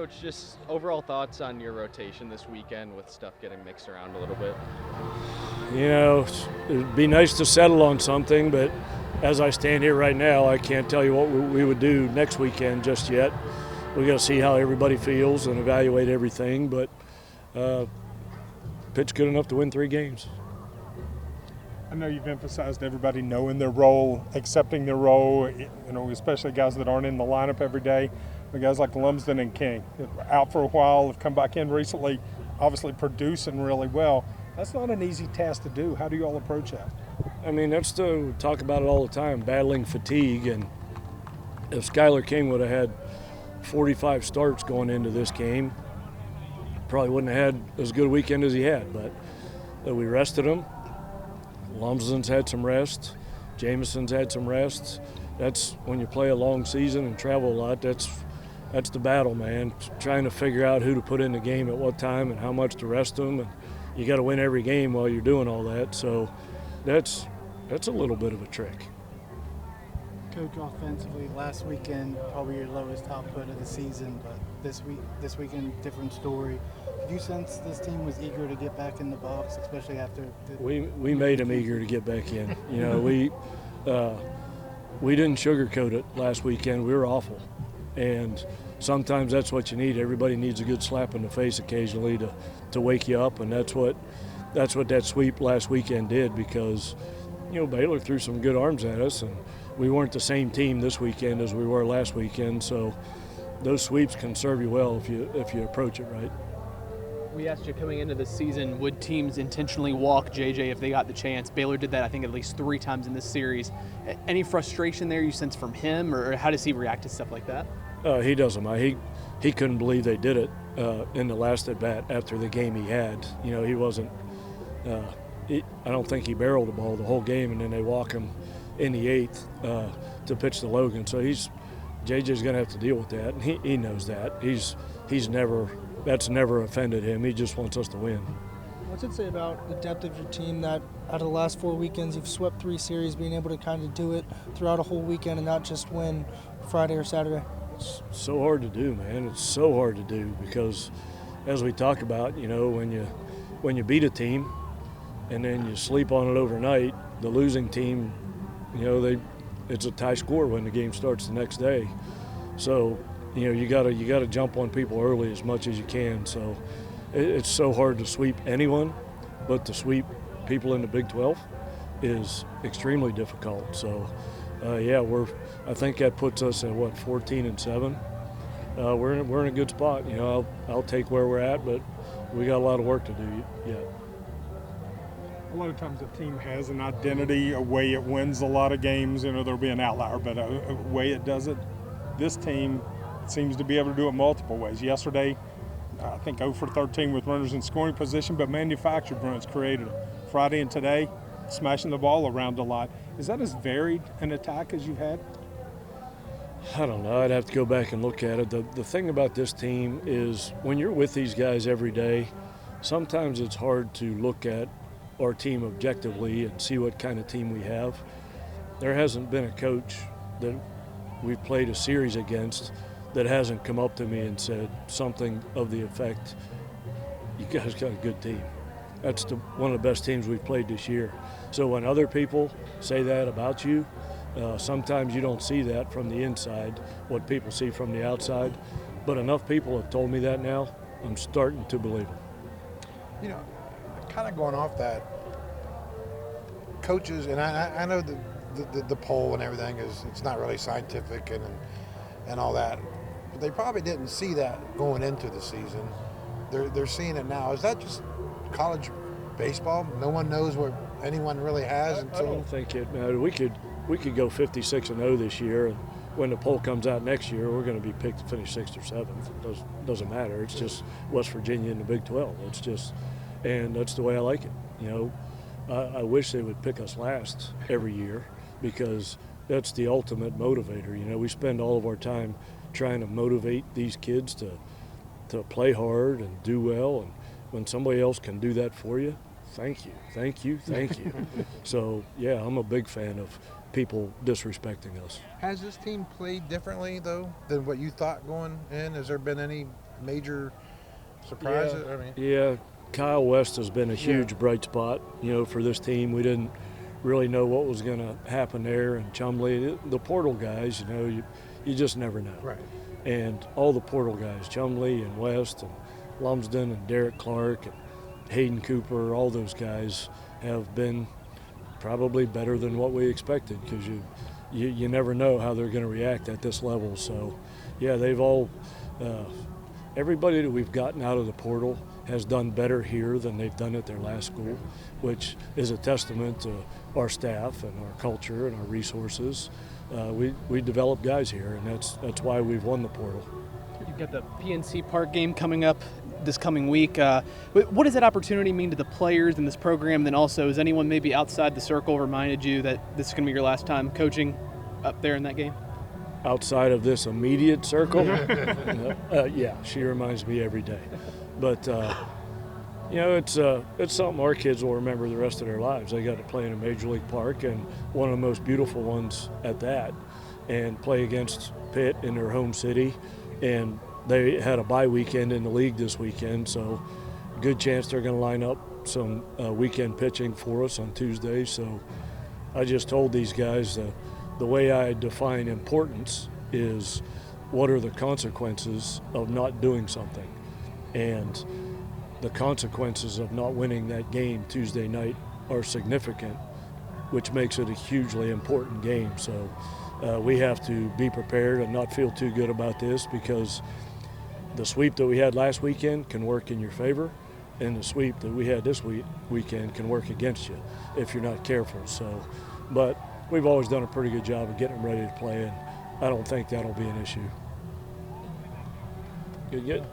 Coach, just overall thoughts on your rotation this weekend with stuff getting mixed around a little bit? You know, it'd be nice to settle on something, but as I stand here right now, I can't tell you what we would do next weekend just yet. We got to see how everybody feels and evaluate everything, but pitch good enough to win 3 games. I know you've emphasized everybody knowing their role, accepting their role, especially guys that aren't in the lineup every day. The guys like Lumsden and King, out for a while, have come back in recently, obviously producing really well. That's not an easy task to do. How do you all approach that? I mean, we talk about it all the time, battling fatigue. And if Skylar King would have had 45 starts going into this game, probably wouldn't have had as good a weekend as he had. But we rested him. Lumsden's had some rest. Jameson's had some rest. That's when you play a long season and travel a lot. That's the battle, man. Trying to figure out who to put in the game at what time and how much to rest them. And you got to win every game while you're doing all that. So that's a little bit of a trick. Coach, offensively, last weekend probably your lowest output of the season, but this weekend different story. Did you sense this team was eager to get back in the box, especially after? We made them eager to get back in. You know, we didn't sugarcoat it last weekend. We were awful, and sometimes that's what you need. Everybody needs a good slap in the face occasionally to wake you up, and that's what that sweep last weekend did, because Baylor threw some good arms at us, and we weren't the same team this weekend as we were last weekend. So those sweeps can serve you well if you approach it right. We asked you coming into the season, would teams intentionally walk JJ if they got the chance? Baylor did that, I think, at least 3 times in this series. Any frustration there you sense from him, or how does he react to stuff like that? He doesn't. He couldn't believe they did it in the last at-bat after the game he had. He wasn't I don't think he barreled the ball the whole game, and then they walk him in the 8th to pitch to Logan. So JJ's going to have to deal with that, and he knows that. That's never offended him. He just wants us to win. What's it say about the depth of your team that out of the last 4 weekends you've swept 3 series, being able to kind of do it throughout a whole weekend and not just win Friday or Saturday? It's so hard to do, man. It's so hard to do because, as we talk about, when you beat a team and then you sleep on it overnight, the losing team, it's a tie score when the game starts the next day. So you gotta jump on people early as much as you can. So it's so hard to sweep anyone, but to sweep people in the Big 12 is extremely difficult. So I think that puts us at 14-7. We're in a good spot. I'll take where we're at, but we got a lot of work to do yet. A lot of times a team has an identity, a way it wins a lot of games. There'll be an outlier, but a way it does it. This team seems to be able to do it multiple ways. Yesterday, I think 0 for 13 with runners in scoring position, but manufactured runs created them. Friday and today, smashing the ball around a lot. Is that as varied an attack as you've had? I don't know. I'd have to go back and look at it. The thing about this team is when you're with these guys every day, sometimes it's hard to look at our team objectively and see what kind of team we have. There hasn't been a coach that we've played a series against that hasn't come up to me and said something of the effect, you guys got a good team. That's one of the best teams we've played this year. So when other people say that about you, sometimes you don't see that from the inside, what people see from the outside. But enough people have told me that now, I'm starting to believe them. Kind of going off that, coaches, and I know the poll and everything it's not really scientific and all that, but they probably didn't see that going into the season. They're seeing it now. Is that just college baseball? No one knows what anyone really has until. I don't think it matters. We could go 56-0 this year, and when the poll comes out next year, we're going to be picked to finish 6th or 7th. It doesn't matter. It's just West Virginia in the Big 12. It's just. And that's the way I like it. I wish they would pick us last every year because that's the ultimate motivator. We spend all of our time trying to motivate these kids to play hard and do well. And when somebody else can do that for you, thank you. So, yeah, I'm a big fan of people disrespecting us. Has this team played differently, though, than what you thought going in? Has there been any major surprises? I mean, Yeah, Kyle West has been a huge bright spot, for this team. We didn't really know what was going to happen there. And Chumley, the portal guys, you just never know. right. And all the portal guys, Chumley and West and Lumsden and Derek Clark and Hayden Cooper, all those guys have been probably better than what we expected, because you never know how they're going to react at this level. So, yeah, they've all everybody that we've gotten out of the portal has done better here than they've done at their last school, which is a testament to our staff and our culture and our resources. We develop guys here, and that's why we've won the portal. You've got the PNC Park game coming up this coming week. What does that opportunity mean to the players in this program? Then also, has anyone maybe outside the circle reminded you that this is going to be your last time coaching up there in that game? Outside of this immediate circle, yeah, she reminds me every day. But it's something our kids will remember the rest of their lives. They got to play in a major league park, and one of the most beautiful ones at that, and play against Pitt in their home city. And they had a bye weekend in the league this weekend, so good chance they're going to line up some weekend pitching for us on Tuesday. So I just told these guys the way I define importance is what are the consequences of not doing something. And the consequences of not winning that game Tuesday night are significant, which makes it a hugely important game. So we have to be prepared and not feel too good about this, because the sweep that we had last weekend can work in your favor, and the sweep that we had this weekend can work against you if you're not careful. So, but we've always done a pretty good job of getting them ready to play, and I don't think that'll be an issue. Good.